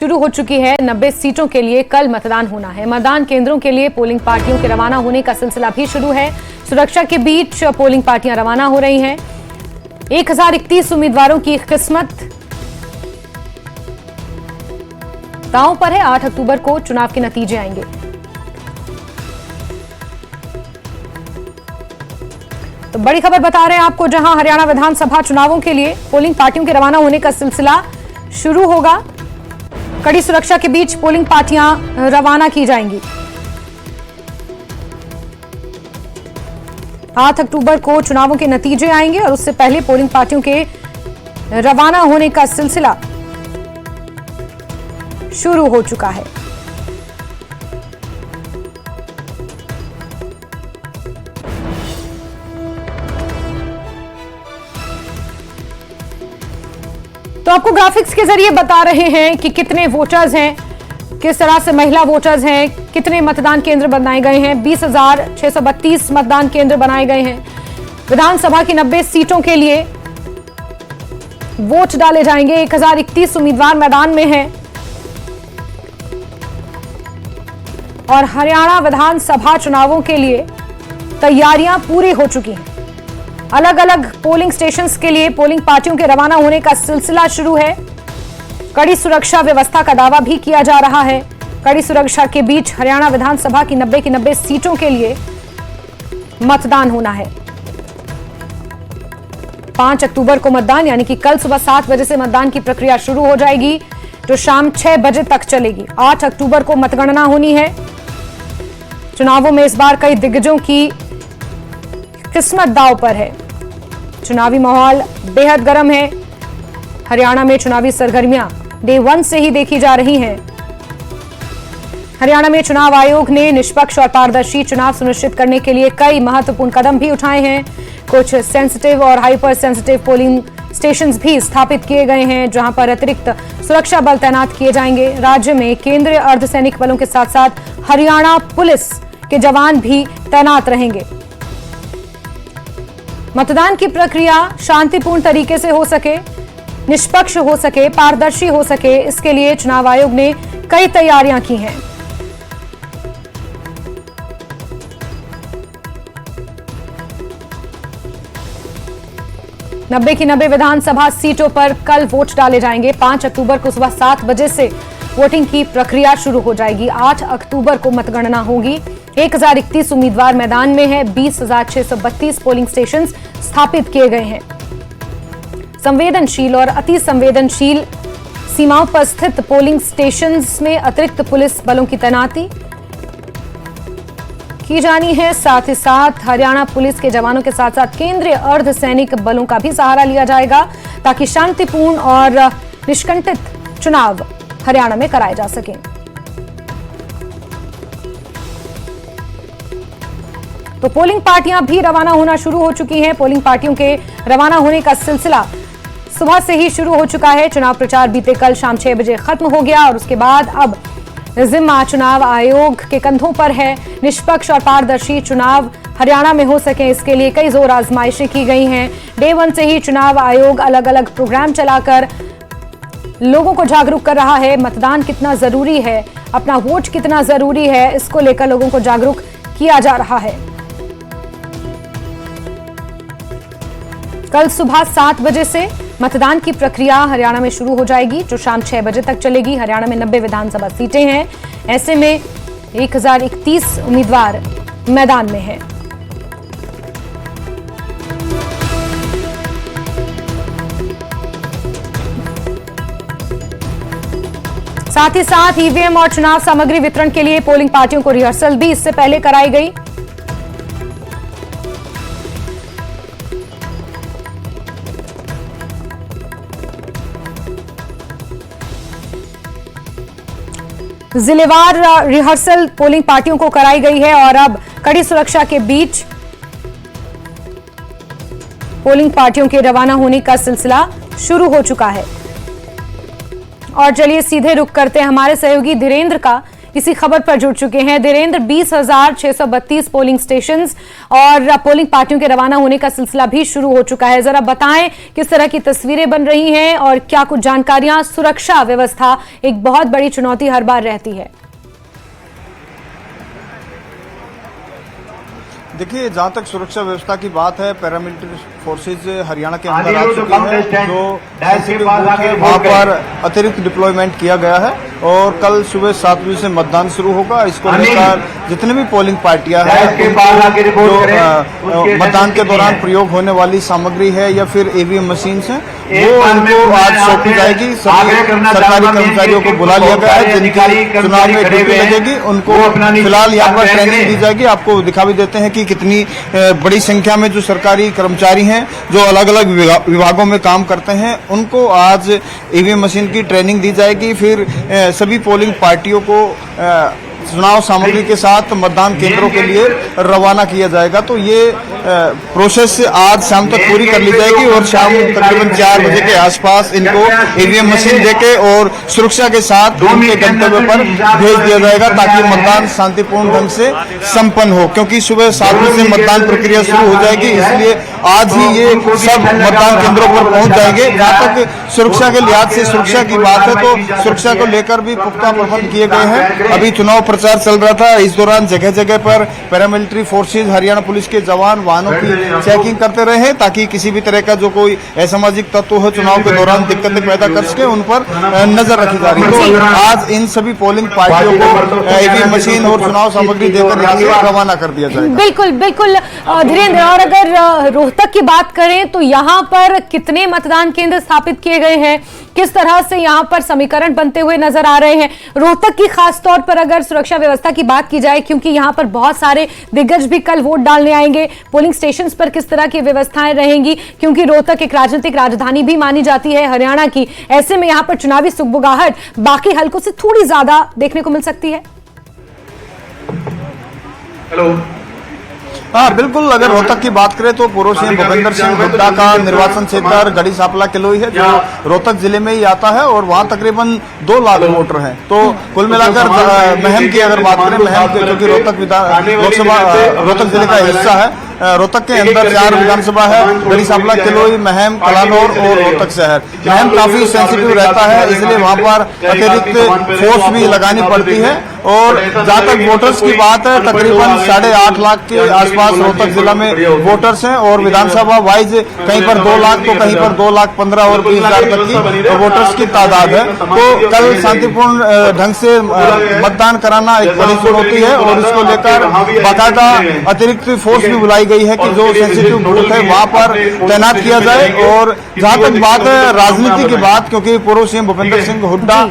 शुरू हो चुकी है। 90 सीटों के लिए कल मतदान होना है। मतदान केंद्रों के लिए पोलिंग पार्टियों के रवाना होने का सिलसिला भी शुरू है। सुरक्षा के बीच पोलिंग पार्टियां रवाना हो रही हैं। 1031 उम्मीदवारों की किस्मत दांव पर है। 8 अक्टूबर को चुनाव के नतीजे आएंगे। तो बड़ी खबर बता रहे हैं आपको, जहां हरियाणा विधानसभा चुनावों के लिए पोलिंग पार्टियों के रवाना होने का सिलसिला शुरू होगा। कड़ी सुरक्षा के बीच पोलिंग पार्टियां रवाना की जाएंगी। 8 अक्टूबर को चुनावों के नतीजे आएंगे और उससे पहले पोलिंग पार्टियों के रवाना होने का सिलसिला शुरू हो चुका है। तो आपको ग्राफिक्स के जरिए बता रहे हैं कि कितने वोटर्स हैं, किस तरह से महिला वोटर्स हैं, कितने मतदान केंद्र बनाए गए हैं। 20,632 मतदान केंद्र बनाए गए हैं। विधानसभा की 90 सीटों के लिए वोट डाले जाएंगे। 1031 उम्मीदवार मैदान में हैं और हरियाणा विधानसभा चुनावों के लिए तैयारियां पूरी हो चुकी हैं। अलग अलग पोलिंग स्टेशंस के लिए पोलिंग पार्टियों के रवाना होने का सिलसिला शुरू है। कड़ी सुरक्षा व्यवस्था का दावा भी किया जा रहा है। कड़ी सुरक्षा के बीच हरियाणा विधानसभा की 90 की 90 सीटों के लिए मतदान होना है। 5 अक्टूबर को मतदान, यानी कि कल सुबह 7 बजे से मतदान की प्रक्रिया शुरू हो जाएगी, जो शाम 6 बजे तक चलेगी। 8 अक्टूबर को मतगणना होनी है। चुनावों में इस बार कई दिग्गजों की किस्मत दांव पर है। चुनावी माहौल बेहद गर्म है। हरियाणा में चुनावी सरगर्मियां डे 1 से ही देखी जा रही हैं। हरियाणा में चुनाव आयोग ने निष्पक्ष और पारदर्शी चुनाव सुनिश्चित करने के लिए कई महत्वपूर्ण कदम भी उठाए हैं। कुछ सेंसिटिव और हाइपर सेंसिटिव पोलिंग स्टेशंस भी स्थापित किए गए हैं, जहां पर अतिरिक्त सुरक्षा बल तैनात किए जाएंगे। राज्य में केंद्रीय अर्धसैनिक बलों के साथ साथ हरियाणा पुलिस के जवान भी तैनात रहेंगे। मतदान की प्रक्रिया शांतिपूर्ण तरीके से हो सके, निष्पक्ष हो सके, पारदर्शी हो सके, इसके लिए चुनाव आयोग ने कई तैयारियां की हैं। नब्बे की 90 विधानसभा सीटों पर कल वोट डाले जाएंगे। 5 अक्टूबर को सुबह 7 बजे से वोटिंग की प्रक्रिया शुरू हो जाएगी। 8 अक्टूबर को मतगणना होगी। 1031 उम्मीदवार मैदान में है। 20,632 पोलिंग स्टेशन स्थापित किए गए हैं। संवेदनशील और अति संवेदनशील सीमाओं पर स्थित पोलिंग स्टेशंस में अतिरिक्त पुलिस बलों की तैनाती की जानी है। साथ ही साथ हरियाणा पुलिस के जवानों के साथ साथ केंद्रीय अर्धसैनिक बलों का भी सहारा लिया जाएगा, ताकि शांतिपूर्ण और निष्कंटित चुनाव हरियाणा में कराए जा सकें। तो पोलिंग पार्टियां भी रवाना होना शुरू हो चुकी हैं। पोलिंग पार्टियों के रवाना होने का सिलसिला सुबह से ही शुरू हो चुका है। चुनाव प्रचार बीते कल शाम 6 बजे खत्म हो गया और उसके बाद अब जिम्मा चुनाव आयोग के कंधों पर है। निष्पक्ष और पारदर्शी चुनाव हरियाणा में हो सके, इसके लिए कई जोर आजमाइशें की गई हैं। डे 1 से ही चुनाव आयोग अलग अलग प्रोग्राम चलाकर लोगों को जागरूक कर रहा है। मतदान कितना जरूरी है, अपना वोट कितना जरूरी है, इसको लेकर लोगों को जागरूक किया जा रहा है। कल सुबह 7 बजे से मतदान की प्रक्रिया हरियाणा में शुरू हो जाएगी, जो शाम 6 बजे तक चलेगी। हरियाणा में 90 विधानसभा सीटें हैं। ऐसे में 1031 उम्मीदवार मैदान में हैं। साथ ही साथ ईवीएम और चुनाव सामग्री वितरण के लिए पोलिंग पार्टियों को रिहर्सल भी इससे पहले कराई गई। जिलेवार रिहर्सल पोलिंग पार्टियों को कराई गई है और अब कड़ी सुरक्षा के बीच पोलिंग पार्टियों के रवाना होने का सिलसिला शुरू हो चुका है। और चलिए सीधे रुख करते हैं हमारे सहयोगी धीरेन्द्र का इसी खबर पर जुड़ चुके हैं धीरेन्द्र। 20,632 पोलिंग स्टेशंस और पोलिंग पार्टियों के रवाना होने का सिलसिला भी शुरू हो चुका है। जरा बताएं किस तरह की तस्वीरें बन रही हैं और क्या कुछ जानकारियां। सुरक्षा व्यवस्था एक बहुत बड़ी चुनौती हर बार रहती है। देखिए, जहां तक सुरक्षा व्यवस्था की बात है, पैरामिलिट्री फोर्सेज हरियाणा के अंदर आ चुकी है, जो वहां पर अतिरिक्त डिप्लॉयमेंट किया गया है और कल सुबह 7 बजे से मतदान शुरू होगा। इसको लेकर जितने भी पोलिंग पार्टियां हैं, जो मतदान के दौरान प्रयोग होने वाली सामग्री है या फिर ईवीएम मशीन है, वो उनको आज सौंपी जाएगी। सभी सरकारी कर्मचारियों को बुला लिया गया है जिनकी चुनाव में ड्यूटी लगेगी। उनको फिलहाल यहाँ पर ट्रेनिंग दी जाएगी। आपको दिखा भी देते हैं कि कितनी बड़ी संख्या में जो सरकारी कर्मचारी हैं, जो अलग अलग विभागों में काम करते हैं, उनको आज ईवीएम मशीन की ट्रेनिंग दी जाएगी। फिर सभी पोलिंग पार्टियों को चुनाव सामग्री के साथ मतदान केंद्रों के लिए रवाना किया जाएगा। तो ये प्रोसेस आज शाम तक पूरी कर ली जाएगी और शाम तकरीबन 4 बजे के आसपास इनको ईवीएम मशीन देके और सुरक्षा के साथ उनके गंतव्य पर भेज दिया जाएगा, ताकि मतदान शांतिपूर्ण ढंग से संपन्न हो। क्योंकि सुबह 7 बजे से मतदान प्रक्रिया शुरू हो जाएगी, इसलिए आज ही ये सब मतदान केंद्रों पर पहुंच जाएंगे। जहां तक सुरक्षा के लिहाज से सुरक्षा की बात है, तो सुरक्षा को लेकर भी पुख्ता प्रबंध किए गए हैं। अभी चुनाव प्रचार चल रहा था, इस दौरान जगह जगह पर पैरामिलिट्री फोर्सेज, हरियाणा पुलिस के जवान वाहनों की चेकिंग करते रहे, ताकि किसी भी तरह का जो कोई असामाजिक तत्व हो चुनाव के दौरान दिक्कतें पैदा कर सके, उन पर नजर रखी जा रही है। तो आज इन सभी पोलिंग पार्टियों को ईवीएम मशीन और चुनाव सामग्री देकर रवाना कर दिया जाएगा। बिल्कुल बिल्कुल धीरेन्द्र, और अगर रोहतक की बात करें तो यहाँ पर कितने मतदान केंद्र स्थापित किए गए हैं, किस तरह से यहाँ पर समीकरण बनते हुए नजर आ रहे हैं? रोहतक की खास तौर पर अगर सुरक्षा व्यवस्था की बात की जाए, क्योंकि यहाँ पर बहुत सारे दिग्गज भी कल वोट डालने आएंगे, पोलिंग स्टेशंस पर किस तरह की व्यवस्थाएं रहेंगी? क्योंकि रोहतक एक राजनीतिक राजधानी भी मानी जाती है हरियाणा की, ऐसे में यहाँ पर चुनावी सुगबुगाहट बाकी हलकों से थोड़ी ज्यादा देखने को मिल सकती है। हेलो, हाँ बिल्कुल, अगर रोहतक की बात करें तो पूर्व सीएम भूपेंद्र सिंह हुड्डा का निर्वाचन क्षेत्र गढ़ी सांपला किलोई है, जो रोहतक जिले में ही आता है और वहाँ तकरीबन 2 लाख वोटर हैं। तो कुल मिलाकर महम की अगर बात करें, महम के क्योंकि रोहतक लोकसभा रोहतक जिले का हिस्सा है, रोहतक के अंदर 4 विधानसभा है, गढ़ी सांपला किलोई, महम, कलानौर और रोहतक शहर। महम काफी सेंसिटिव रहता है, इसलिए वहाँ पर अतिरिक्त फोर्स भी लगानी पड़ती है। और जहाँ तक वोटर्स की बात है, तकरीबन 8.5 लाख के आसपास रोहतक जिला में वोटर्स हैं और विधानसभा वाइज कहीं पर 2 लाख तो कहीं पर 2,15,000 और 20,000 तक की वोटर्स की तादाद है। तो कल शांतिपूर्ण ढंग से मतदान कराना एक बड़ी चुनौती है और इसको लेकर बाकायदा अतिरिक्त फोर्स भी बुलाई गई है कि जो सेंसिटिव बूथ है वहां पर तैनात किया जाए। और जहां तक बात है राजनीति की बात, क्योंकि पूर्व सीएम भूपेंद्र सिंह हुड्डा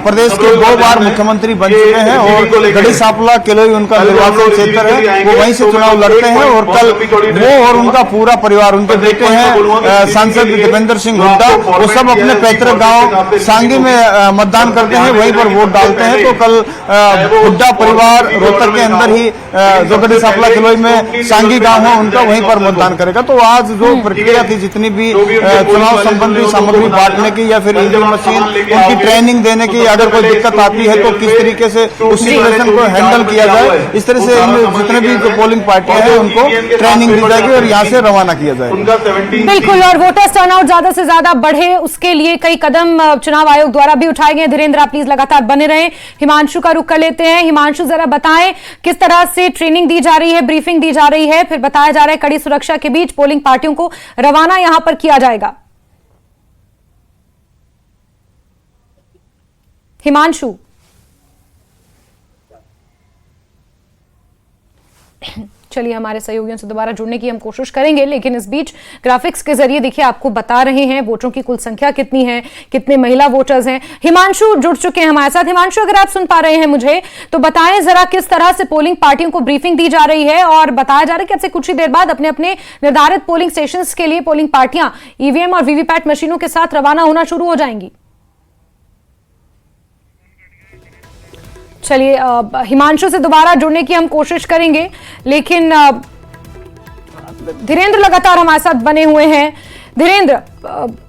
प्रदेश के 2 बार मुख्यमंत्री बन चुके हैं और गढ़ी सांपला किलोई उनका निर्वाचन क्षेत्र है, वो वहीं से चुनाव लड़ते हैं। और कल वो और उनका पूरा परिवार, उनके बेटे हैं सांसद दीपेंद्र सिंह हुड्डा, वो सब अपने पैतृक गांव सांगी में मतदान करते हैं, वहीं पर वोट डालते हैं। तो कल हुड्डा परिवार रोहतक के अंदर ही जो गढ़ी सांपला किलोई में सांगी गांव है उनका, वहीं पर मतदान करेगा। तो आज जो प्रक्रिया थी, जितनी भी चुनाव संबंधी सामग्री बांटने की या फिर ईवीएम मशीन, उनकी ट्रेनिंग देने की, अगर कोई दिक्कत आती है तो किस तरीके से उस सिचुएशन को हैंडल किया जाए, इस तरह से जितने भी जो पोलिंग पार्टियां हैं उनको ट्रेनिंग दी जाएगी और यहाँ से रवाना किया जाएगा। बिल्कुल, और वोटर्स टर्नआउट ज्यादा से ज्यादा बढ़े, उसके लिए कई कदम चुनाव आयोग द्वारा भी उठाए गए। धीरेन्द्र, आप प्लीज लगातार बने रहें। हिमांशु का रुख कर लेते हैं। हिमांशु, जरा बताएं किस तरह से ट्रेनिंग दी जा रही है, ब्रीफिंग दी जा रही है, फिर बताया जा रहा है कड़ी सुरक्षा के बीच पोलिंग पार्टियों को रवाना यहां पर किया जाएगा। हिमांशु, चलिए हमारे सहयोगियों से दोबारा जुड़ने की हम कोशिश करेंगे, लेकिन इस बीच ग्राफिक्स के जरिए देखिए आपको बता रहे हैं वोटरों की कुल संख्या कितनी है, कितने महिला वोटर्स हैं। हिमांशु जुड़ चुके हैं हमारे साथ। हिमांशु, अगर आप सुन पा रहे हैं मुझे तो बताएं जरा किस तरह से पोलिंग पार्टियों को ब्रीफिंग दी जा रही है, और बताया जा रहा है कि अब से कुछ ही देर बाद अपने अपने निर्धारित पोलिंग स्टेशन के लिए पोलिंग पार्टियां ईवीएम और वीवीपैट मशीनों के साथ रवाना होना शुरू हो जाएंगी। चलिए हिमांशु से दोबारा जुड़ने की हम कोशिश करेंगे, लेकिन धीरेन्द्र लगातार हमारे साथ बने हुए हैं। धीरेन्द्र,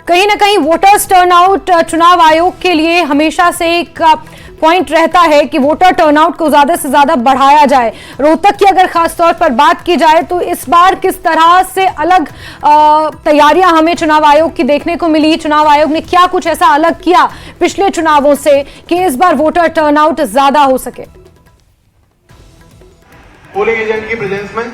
कहीं ना कहीं वोटर्स टर्नआउट चुनाव आयोग के लिए हमेशा से एक पॉइंट रहता है कि वोटर टर्नआउट को ज्यादा से ज्यादा बढ़ाया जाए। रोहतक की अगर खास तौर पर बात की जाए तो इस बार किस तरह से अलग तैयारियां हमें चुनाव आयोग की देखने को मिली? चुनाव आयोग ने क्या कुछ ऐसा अलग किया पिछले चुनावों से कि इस बार वोटर टर्नआउट ज्यादा हो सके? पोलिंग एजेंट की प्रेजेंस में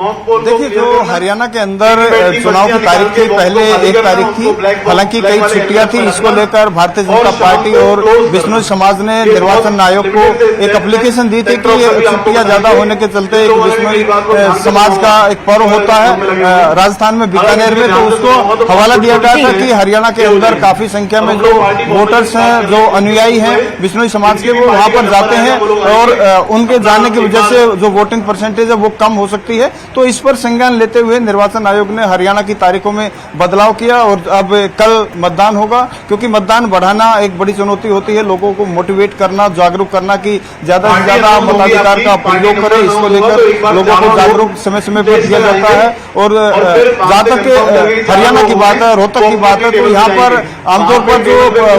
देखिए, जो हरियाणा के अंदर चुनाव की तारीख थी, पहले 1 तारीख थी, हालांकि कई छुट्टियां थी। इसको लेकर भारतीय जनता पार्टी और बिश्नोई समाज ने निर्वाचन आयोग को एक एप्लीकेशन दी थी कि छुट्टियां ज्यादा होने के चलते बिश्नोई समाज का एक पर्व होता है राजस्थान में बीकानेर में, तो उसको हवाला दिया गया था कि हरियाणा के अंदर काफी संख्या में जो वोटर्स हैं, जो अनुयायी हैं बिश्नोई समाज के, वो वहां पर जाते हैं और उनके जाने की वजह से जो वोटिंग परसेंटेज है वो कम हो सकती है। तो इस पर संज्ञान लेते हुए निर्वाचन आयोग ने हरियाणा की तारीखों में बदलाव किया और अब कल मतदान होगा, क्योंकि मतदान बढ़ाना एक बड़ी चुनौती होती है। लोगों को मोटिवेट करना, जागरूक करना कि ज्यादा से ज्यादा मताधिकार का प्रयोग करें। इसको लेकर लोगों को जागरूक समय समय पर किया जाता है। और जहां तक हरियाणा की बात है, रोहतक की बात है, तो यहाँ पर आमतौर पर जो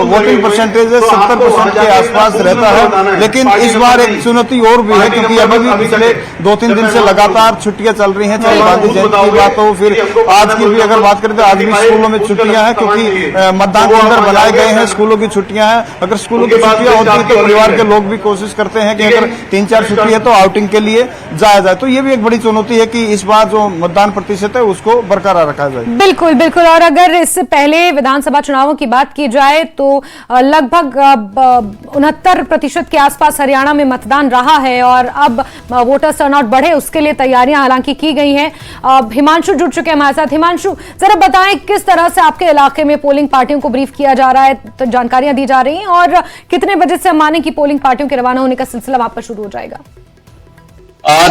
वोटिंग परसेंटेज है 70% के आसपास रहता है। लेकिन इस बार एक चुनौती और भी है, क्योंकि अभी भी पिछले 2-3 दिन से लगातार छुट्टियां चल रही हैं, चाहे गांधी जयंती की बात हो, फिर आज की भी अगर बात करें तो आज भी स्कूलों में छुट्टियां हैं, क्योंकि मतदान केंद्र बनाए गए हैं, स्कूलों की छुट्टियां हैं। अगर स्कूलों की छुट्टियां होती है तो परिवार के लोग भी कोशिश करते हैं कि अगर 3-4 छुट्टी है तो आउटिंग के लिए जाया जाए। तो ये भी एक बड़ी चुनौती है कि इस बार जो मतदान प्रतिशत है उसको बरकरार रखा जाए। बिल्कुल बिल्कुल। और अगर इससे पहले विधानसभा चुनावों की बात की जाए तो लगभग 69% के आसपास हरियाणा में मतदान रहा है और अब वोटर टर्नआउट बढ़े उसके लिए तैयारियां हालांकि की गई हैं। हिमांशु जुड़ चुके हैं हमारे साथ। हिमांशु, जरा बताएं किस तरह से आपके इलाके में पोलिंग पार्टियों को ब्रीफ किया जा रहा है, तो जानकारियां दी जा रही हैं, और कितने बजे से माने की पोलिंग पार्टियों के रवाना होने का सिलसिला वहां पर शुरू हो जाएगा?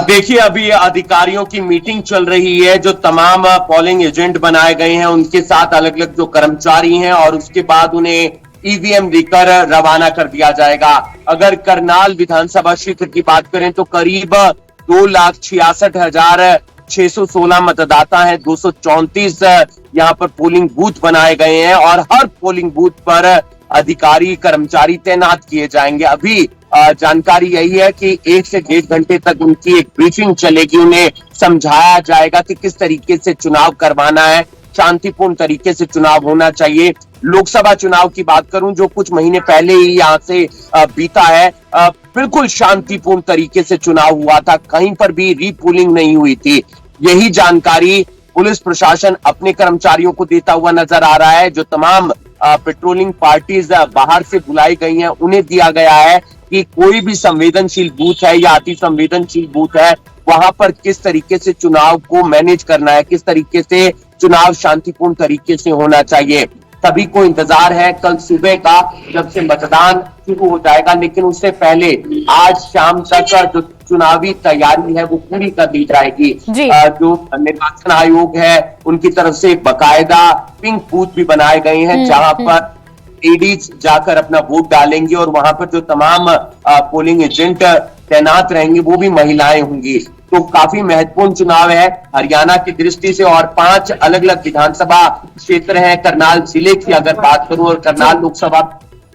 देखिए, अभी अधिकारियों की मीटिंग चल रही है। जो तमाम पोलिंग एजेंट बनाए गए हैं उनके साथ अलग अलग जो कर्मचारी हैं, और उसके बाद उन्हें ईवीएम देकर रवाना कर दिया जाएगा। अगर करनाल विधानसभा क्षेत्र की बात करें तो करीब 2,66,616 मतदाता हैं। 234 यहाँ पर पोलिंग बूथ बनाए गए हैं और हर पोलिंग बूथ पर अधिकारी कर्मचारी तैनात किए जाएंगे। अभी जानकारी यही है कि 1 से 1.5 घंटे तक उनकी एक ब्रीफिंग चलेगी। उन्हें समझाया जाएगा कि किस तरीके से चुनाव करवाना है, शांतिपूर्ण तरीके से चुनाव होना चाहिए। लोकसभा चुनाव की बात करूं जो कुछ महीने पहले ही यहां से बीता है, बिल्कुल शांतिपूर्ण तरीके से चुनाव हुआ था, कहीं पर भी रीपोलिंग नहीं हुई थी। यही जानकारी पुलिस प्रशासन अपने कर्मचारियों को देता हुआ नजर आ रहा है। जो तमाम पेट्रोलिंग पार्टीज बाहर से बुलाई गई हैं उन्हें दिया गया है कि कोई भी संवेदनशील बूथ है या अति संवेदनशील बूथ है, वहां पर किस तरीके से चुनाव को मैनेज करना है, किस तरीके से चुनाव शांतिपूर्ण तरीके से होना चाहिए। सभी को इंतजार है कल सुबह का जब से मतदान शुरू हो जाएगा, लेकिन उससे पहले आज शाम तक जो चुनावी तैयारी है वो पूरी कर दी जाएगी। जो निर्वाचन आयोग है उनकी तरफ से बाकायदा पिंक बूथ भी बनाए गए हैं जहां पर लेडीज जाकर अपना वोट डालेंगे और वहां पर जो तमाम पोलिंग एजेंट तैनात रहेंगे वो भी महिलाएं होंगी। तो काफी महत्वपूर्ण चुनाव है हरियाणा की दृष्टि से। और 5 अलग अलग विधानसभा क्षेत्र हैं। करनाल जिले की अगर बात करूं और करनाल लोकसभा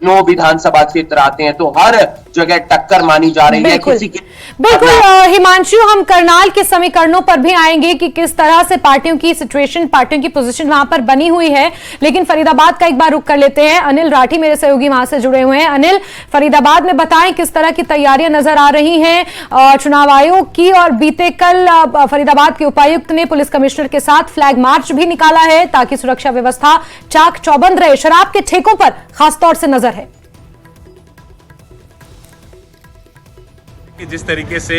9 विधानसभा क्षेत्र आते हैं, तो हर जगह टक्कर मानी जा रही है किसी की। बिल्कुल हिमांशु, हम करनाल के समीकरणों पर भी आएंगे कि किस तरह से पार्टियों की सिचुएशन, पार्टियों की पोजीशन वहां पर बनी हुई है, लेकिन फरीदाबाद का एक बार रुख कर लेते हैं। अनिल राठी मेरे सहयोगी वहां से जुड़े हुए हैं। अनिल, फरीदाबाद में बताएं किस तरह की तैयारियां नजर आ रही हैं चुनाव आयोग की, और बीते कल फरीदाबाद के उपायुक्त ने पुलिस कमिश्नर के साथ फ्लैग मार्च भी निकाला है ताकि सुरक्षा व्यवस्था चाक चौबंद रहे। शराब के ठेकों पर खासतौर से नजर है। जिस तरीके से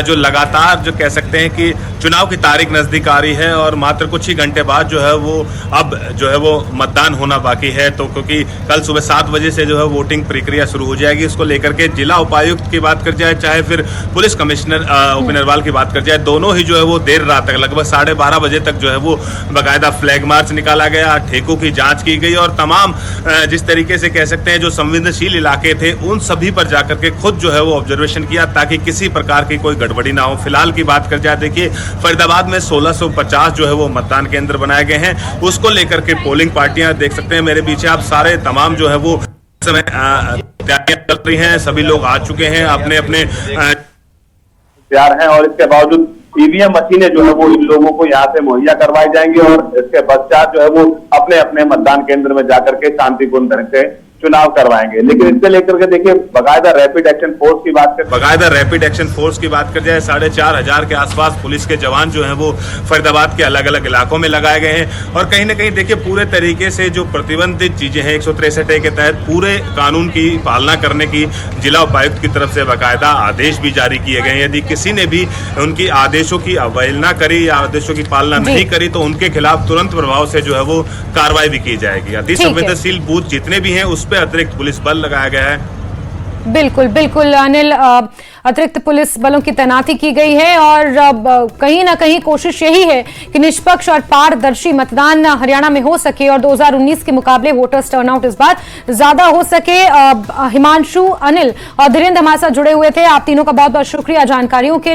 जो लगातार जो कह सकते हैं कि चुनाव की तारीख नजदीक आ रही है और मात्र कुछ ही घंटे बाद जो है वो अब जो है वो मतदान होना बाकी है, तो क्योंकि कल सुबह 7 बजे से जो है वोटिंग प्रक्रिया शुरू हो जाएगी। इसको लेकर के जिला उपायुक्त की बात कर जाए चाहे फिर पुलिस कमिश्नर उप नरवाल की बात कर जाए, दोनों ही जो है वो देर रात तक लगभग 12:30 बजे तक जो है वो बाकायदा फ्लैग मार्च निकाला गया, ठेकों की जाँच की गई और तमाम जिस तरीके से कह सकते हैं जो संवेदनशील इलाके थे उन सभी पर जाकर के खुद जो है वो ऑब्जर्वेशन किया। ताकि किसी प्रकार की कोई गड़बड़ी ना हो। फिलहाल की बात कर जाए, देखिए फरीदाबाद में 1650 जो है वो मतदान केंद्र बनाए गए हैं, उसको लेकर के पोलिंग पार्टियां देख सकते हैं मेरे पीछे आप, सारे तमाम जो है वो समय तैयारियां चल रही हैं, सभी लोग आ चुके हैं अपने अपने तैयार हैं, और इसके बावजूद ईवीएम मशीनें जो है वो इन लोगों को यहाँ से मुहैया करवाई जाएंगी और इसके पश्चात जो है वो अपने अपने मतदान केंद्र में जाकर के शांतिपूर्ण ढंग से चुनाव करवाएंगे। लेकिन इससे लेकर के देखिए बाकायदा रैपिड एक्शन फोर्स की बात करें, बाकायदा रैपिड एक्शन फोर्स की बात कर जाए, 4500 के आसपास पुलिस के जवान जो हैं वो फरीदाबाद के अलग अलग इलाकों में लगाए गए हैं। और कहीं ना कहीं देखिए पूरे तरीके से जो प्रतिबंधित चीजें हैं 163 के तहत पूरे कानून की पालना करने की जिला उपायुक्त की तरफ से बाकायदा आदेश भी जारी किए गए हैं। यदि किसी ने भी उनकी आदेशों की अवहेलना करी या आदेशों की पालना नहीं करी तो उनके खिलाफ तुरंत प्रभाव से जो है वो कार्रवाई भी की जाएगी। अति संवेदनशील बूथ जितने भी हैं उस पे अतिरिक्त पुलिस बल लगाया गया है। बिल्कुल बिल्कुल अनिल, अतिरिक्त पुलिस बलों की तैनाती की गई है और कहीं ना कहीं कोशिश यही है कि निष्पक्ष और पारदर्शी मतदान हरियाणा में हो सके और 2019 के मुकाबले वोटर्स टर्नआउट इस बार ज्यादा हो सके। हिमांशु, अनिल और धीरेन्द्र हमारे साथ जुड़े हुए थे, आप तीनों का बहुत बहुत शुक्रिया जानकारियों के